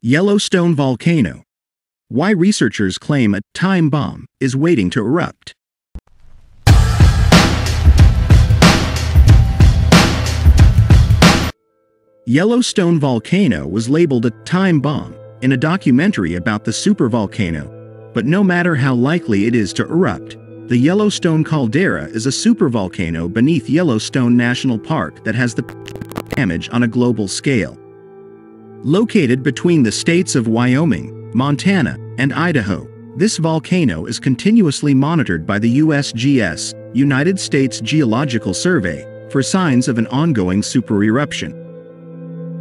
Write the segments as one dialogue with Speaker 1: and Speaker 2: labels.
Speaker 1: Yellowstone Volcano. Why researchers claim a time bomb is waiting to erupt. Yellowstone Volcano was labeled a time bomb in a documentary about the supervolcano, but no matter how likely it is to erupt, the Yellowstone Caldera is a supervolcano beneath Yellowstone National Park that has the damage on a global scale. Located between the states of Wyoming, Montana, and Idaho, this volcano is continuously monitored by the USGS, United States Geological Survey, for signs of an ongoing supereruption.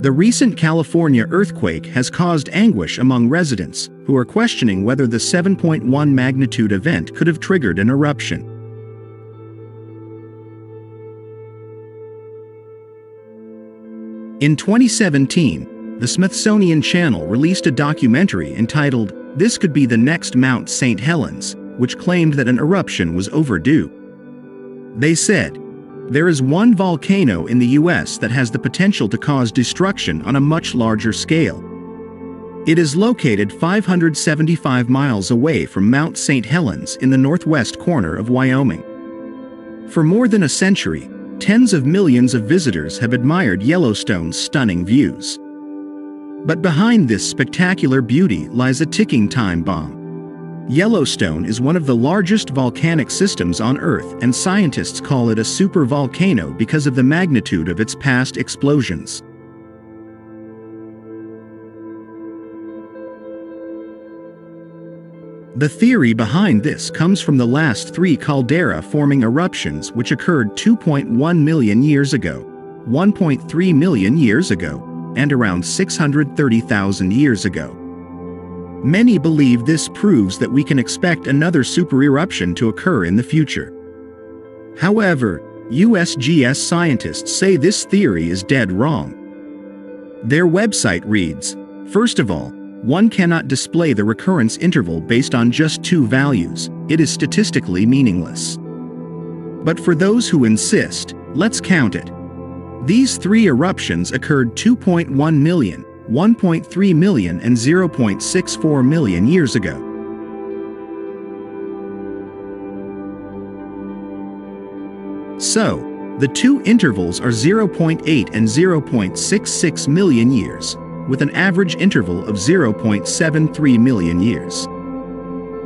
Speaker 1: The recent California earthquake has caused anguish among residents, who are questioning whether the 7.1 magnitude event could have triggered an eruption. In 2017, the Smithsonian Channel released a documentary entitled, "This Could Be the Next Mount St. Helens," which claimed that an eruption was overdue. They said, "There is one volcano in the US that has the potential to cause destruction on a much larger scale. It is located 575 miles away from Mount St. Helens in the northwest corner of Wyoming. For more than a century, tens of millions of visitors have admired Yellowstone's stunning views. But behind this spectacular beauty lies a ticking time bomb. Yellowstone is one of the largest volcanic systems on Earth, and scientists call it a supervolcano because of the magnitude of its past explosions. The theory behind this comes from the last three caldera-forming eruptions which occurred 2.1 million years ago, 1.3 million years ago, and around 630,000 years ago. Many believe this proves that we can expect another supereruption to occur in the future. However, USGS scientists say this theory is dead wrong. Their website reads, "First of all, one cannot display the recurrence interval based on just two values. It is statistically meaningless. But for those who insist, let's count it. These three eruptions occurred 2.1 million, 1.3 million, and 0.64 million years ago. So, the two intervals are 0.8 and 0.66 million years, with an average interval of 0.73 million years.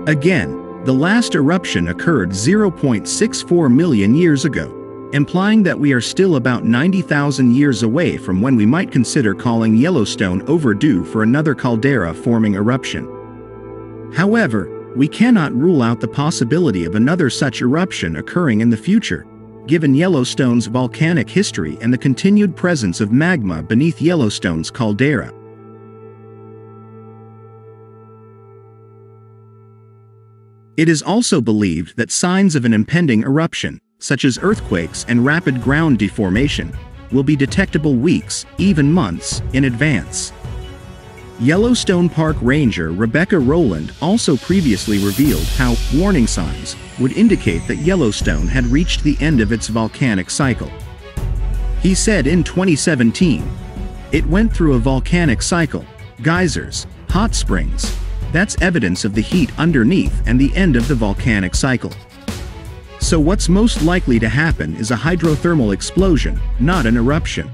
Speaker 1: Again, the last eruption occurred 0.64 million years ago, implying that we are still about 90,000 years away from when we might consider calling Yellowstone overdue for another caldera-forming eruption. However, we cannot rule out the possibility of another such eruption occurring in the future, given Yellowstone's volcanic history and the continued presence of magma beneath Yellowstone's caldera. It is also believed that signs of an impending eruption, such as earthquakes and rapid ground deformation, will be detectable weeks, even months, in advance. Yellowstone Park Ranger Rebecca Rowland also previously revealed how warning signs would indicate that Yellowstone had reached the end of its volcanic cycle. He said in 2017, "It went through a volcanic cycle, geysers, hot springs. That's evidence of the heat underneath and the end of the volcanic cycle. So what's most likely to happen is a hydrothermal explosion, not an eruption."